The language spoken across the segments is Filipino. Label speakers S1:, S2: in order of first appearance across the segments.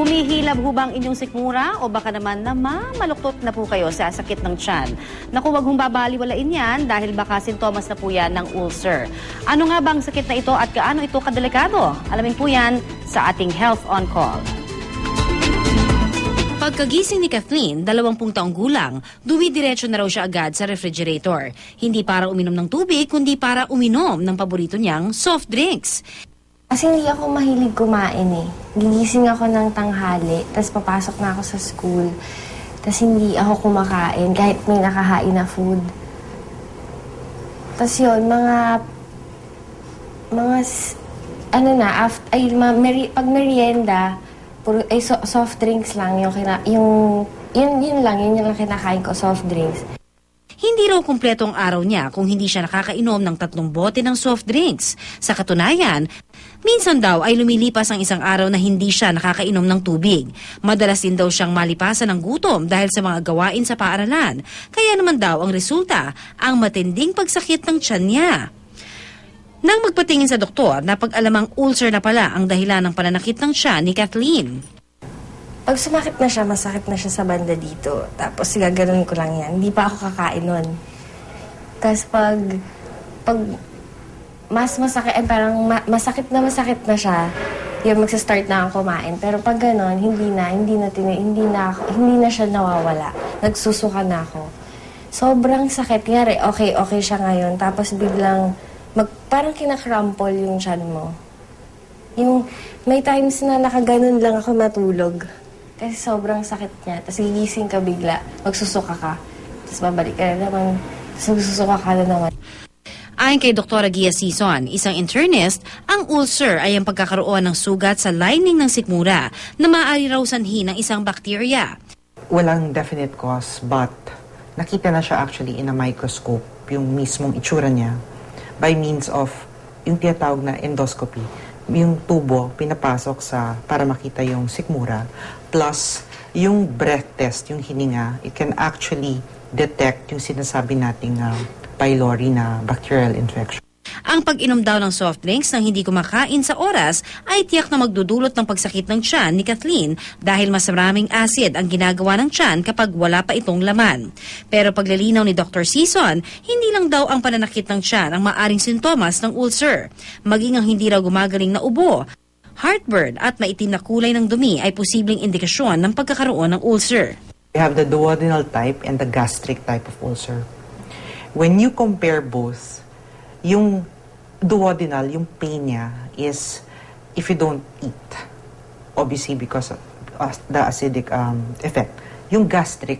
S1: Humihilab ho bang inyong sikmura o baka naman na maluktot na po kayo sa sakit ng tiyan? Naku, wag hong babaliwalain yan dahil baka sintomas na po yan ng ulcer. Ano nga bang sakit na ito at kaano ito kadelikado? Alamin po yan sa ating Health on Call. Pagkagising ni Kathleen, 20 taong gulang, dumidiretso na raw siya agad sa refrigerator. Hindi para uminom ng tubig, kundi para uminom ng paborito niyang soft drinks.
S2: Kasi hindi ako mahilig kumain eh. Gigising ako ng tanghali, tapos papasok na ako sa school. Tapos hindi ako kumakain kahit may nakahain na food. Tapos yun, pag merienda, puro, soft drinks lang yun lang kinakain ko, soft drinks.
S1: Hindi raw kumpleto ang araw niya kung hindi siya nakakainom ng 3 bote ng soft drinks. Sa katunayan, minsan daw ay lumilipas ang isang araw na hindi siya nakakainom ng tubig. Madalas din daw siyang malipasan ng gutom dahil sa mga gawain sa paaralan. Kaya naman daw ang resulta, ang matinding pagsakit ng tiyan niya. Nang magpatingin sa doktor, napag-alamang ulcer na pala ang dahilan ng pananakit ng tiyan ni Kathleen.
S2: Pag sumakit na siya, masakit na siya sa banda dito. Tapos gaganon ko lang yan. Hindi pa ako kakain nun. Tapos pag mas masakit, masakit na siya, yung magsa-start na akong kumain. Pero pag ganon, hindi na siya nawawala. Nagsusuka na ako. Sobrang sakit. Kaya okay siya ngayon. Tapos biglang, parang kinakrample yung tiyan mo. May times na nakaganon lang ako matulog. Kasi sobrang sakit niya. Tapos gigising ka bigla, magsusuka ka. Tapos babalik ka na naman, tapos magsusuka ka na naman.
S1: Ayon kay Dr. Gia Sison, isang internist, ang ulcer ay ang pagkakaroon ng sugat sa lining ng sikmura na maaari raw sanhi ng isang bakterya.
S3: Walang definite cause, but nakita na siya actually in a microscope, yung mismong itsura niya, by means of yung tinatawag na endoscopy. Yung tubo pinapasok para makita yung sikmura, plus yung breath test, yung hininga, it can actually detect yung sinasabi nating pylori na bacterial infection.
S1: Ang pag-inom daw ng soft drinks nang hindi kumakain sa oras ay tiyak na magdudulot ng pagsakit ng tiyan ni Kathleen dahil mas maraming acid ang ginagawa ng tiyan kapag wala pa itong laman. Pero paglalinaw ni Dr. Sison, hindi lang daw ang pananakit ng tiyan ang maaring sintomas ng ulcer. Maging ang hindi raw gumagaling na ubo, heartburn at maitim na kulay ng dumi ay posibleng indikasyon ng pagkakaroon ng ulcer.
S3: We have the duodenal type and the gastric type of ulcer. When you compare both, yung duodenal, yung pain niya is if you don't eat, obviously because of the acidic effect. Yung gastric,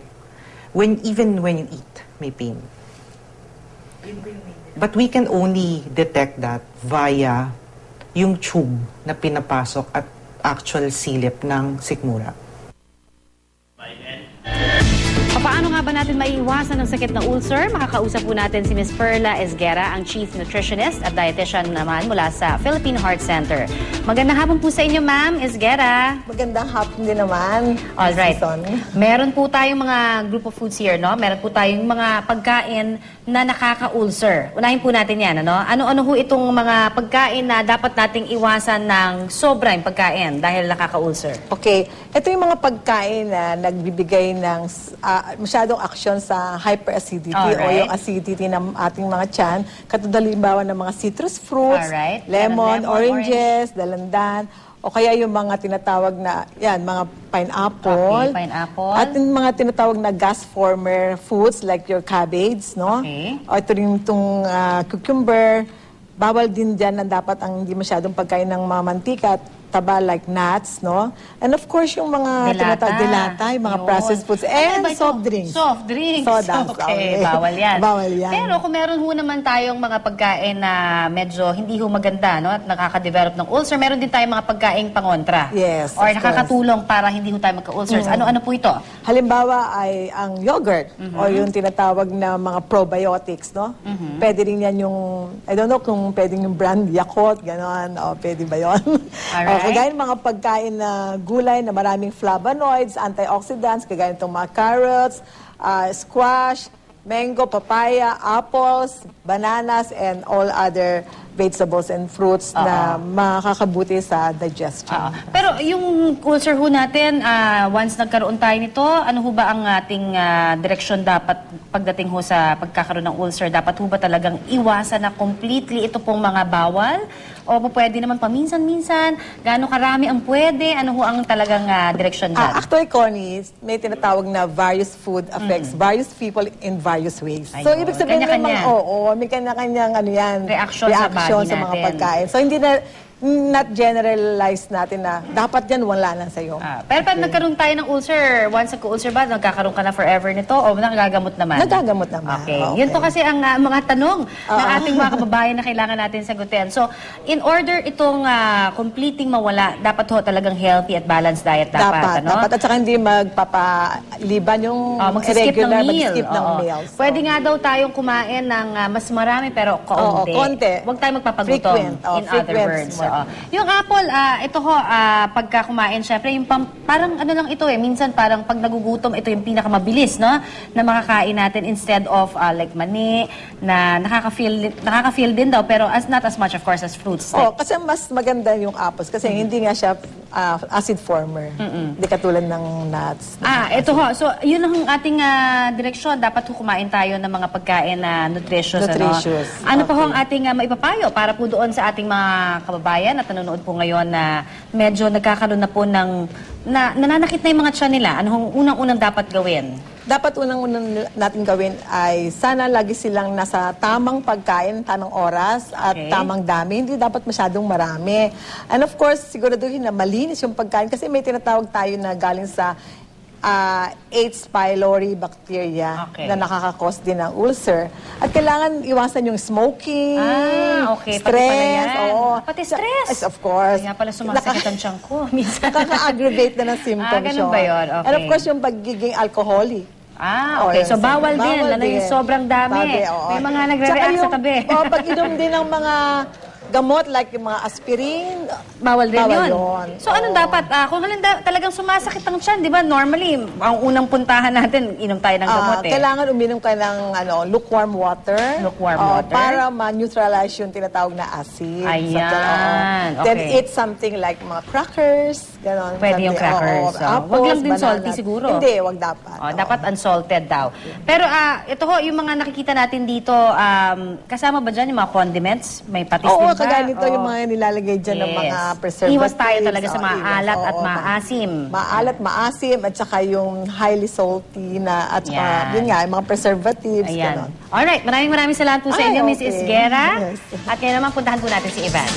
S3: even when you eat, may pain. But we can only detect that via yung tube na pinapasok at actual silip ng sikmura.
S1: Paano nga ba natin maiiwasan ang sakit ng ulcer? Makakausap po natin si Ms. Perla Esguera, ang Chief Nutritionist at Dietitian naman mula sa Philippine Heart Center. Magandang hapon po sa inyo, Ma'am Esguera.
S4: Magandang hapon din naman.
S1: Alright. Meron po tayong mga group of foods here, no? Meron po tayong mga pagkain na nakaka-ulcer. Unahin po natin yan, ano? Ano-ano ho itong mga pagkain na dapat nating iwasan ng sobrang pagkain dahil nakaka-ulcer?
S4: Okay. Ito yung mga pagkain na nagbibigay ng masyadong aksyon sa hyperacidity o yung acidity ng ating mga tiyan. Katulad ng mga citrus fruits, lemon, oranges, dalandan, o kaya yung mga tinatawag na, mga pineapple.
S1: Okay, pineapple.
S4: At yung mga tinatawag na gas former foods like your cabbage, no?
S1: Okay.
S4: O ito rin itong cucumber. Bawal din dyan na dapat ang hindi masyadong pagkain ng mga mantika at taba like nuts, no? And of course, yung mga dilata, yung mga processed foods, and soft drinks.
S1: Soft drinks.
S4: Sodas.
S1: Okay, bawal yan.
S4: Bawal yan.
S1: Pero kung meron ho naman tayong mga pagkain na medyo hindi ho maganda, no? At nakaka-develop ng ulcer, meron din tayong mga pagkain pangontra.
S4: Yes,
S1: or nakakatulong para hindi ho tayo magka-ulcers. Ano-ano po ito?
S4: Halimbawa ay ang yogurt o yung tinatawag na mga probiotics, no? Pwede rin yan yung, I don't know kung pwedeng yung brand Yakult, gano'n, o pwede ba yun?
S1: Alright.
S4: Kagaya ng mga pagkain na gulay na maraming flavonoids, antioxidants, kagaya itong mga carrots, squash, mango, papaya, apples, bananas, and all other vegetables and fruits na makakabuti sa digestion.
S1: Pero yung ulcer ho natin, once nagkaroon tayo nito, ano ho ba ang ating direksyon dapat pagdating ho sa pagkakaroon ng ulcer? Dapat ho ba talagang iwasan na completely ito pong mga bawal? O pwede naman paminsan-minsan? Gaano karami ang pwede? Ano ho ang talagang direksyon dyan?
S4: Actually, Connie, may tinatawag na various food affects various people in various ways. So,
S1: Ayun.
S4: ibig sabihin
S1: Kanya-kanya.
S4: naman, may kanya-kanyang ano yan,
S1: Reaction sa body
S4: sa mga
S1: natin.
S4: pagkain. So, hindi na, not generalize natin na dapat yan wala lang sa'yo.
S1: Pero pag nagkaroon tayo ng ulcer, once nagka-ulcer ba, nagkakaroon ka na forever nito o nagagamot naman?
S4: Nagagamot naman.
S1: Okay. Yun to kasi ang mga tanong ng ating mga kababayan na kailangan natin sagutin. So, in order itong completing mawala, dapat ho talagang healthy at balanced diet dapat. Ano?
S4: Dapat. At saka hindi magpapaliban yung
S1: mag-skip ng
S4: regular,
S1: meal.
S4: mag-skip ng meals.
S1: Pwede nga daw tayong kumain ng mas marami pero kaunti.
S4: konti.
S1: Huwag tayo magpapagutom.
S4: Frequent.
S1: In other
S4: Frequent.
S1: words. Yung apple, ito ho, pagka kumain, syempre, yung parang ano lang ito minsan parang pag nagugutom, ito yung pinakamabilis, no? Na makakain natin instead of like mani, na nakaka-feel din daw, pero not as much, of course, as fruits.
S4: Kasi mas maganda yung apples kasi hindi nga siya acid former. Hindi katulad ng nuts.
S1: Ito ho. So, yun ang ating direksyon. Dapat ho kumain tayo ng mga pagkain na nutritious.
S4: Nutritious.
S1: Ano po ho ang ating maipapayo para po doon sa ating mga kababayan at nanonood po ngayon na medyo nagkakaroon na po ng nananakit na yung mga tiyan nila? Ano hong unang-unang dapat gawin?
S4: Dapat unang-unang natin gawin ay sana lagi silang nasa tamang pagkain, tamang oras at tamang dami. Hindi dapat masyadong marami. And of course, siguraduhin na malinis yung pagkain kasi may tinatawag tayo na galing sa H. pylori bacteria na nakakakos din ng ulcer. At kailangan iwasan yung smoking,
S1: okay.
S4: stress.
S1: Pati stress?
S4: Yes, of course.
S1: Kaya pala sumasakit ang tiyan ko. Minsan.
S4: Nakaka-aggravate na ng symptoms
S1: ganun ba yun? Okay.
S4: And of course, yung pagiging alcoholic.
S1: Okay. So, bawal din. Ano yung sobrang dami. May mga nagre-react sa tabi.
S4: Pag-inom din ng mga gamot like yung mga aspirin,
S1: bawal din yun.
S4: yun.
S1: So, anong dapat? Kung talagang sumasakit ang tiyan, di ba? Normally, ang unang puntahan natin, inom tayo ng gamot
S4: Kailangan uminom ka ng lukewarm water.
S1: Lukewarm water.
S4: Para ma-neutralize yung tinatawag na acid.
S1: Ayan.
S4: Then eat something like mga crackers. Ganon.
S1: Pwede yung crackers.
S4: Apples,
S1: wag lang din
S4: bananas.
S1: salty siguro.
S4: Hindi, wag dapat.
S1: Dapat unsalted daw. Pero ito ho, yung mga nakikita natin dito, kasama ba dyan yung mga condiments? May patis din ba?
S4: Kagaya nito yung mga nilalagay dyan ng mga preservatives.
S1: Iwas tayo talaga sa maalat at maasim.
S4: Maalat, maasim, at saka yung highly salty na, at saka, yun nga, yung mga preservatives.
S1: Alright, maraming salamat po sa inyo, Mrs. Guerra.
S4: Yes.
S1: At ngayon naman, puntahan po natin si Ivan.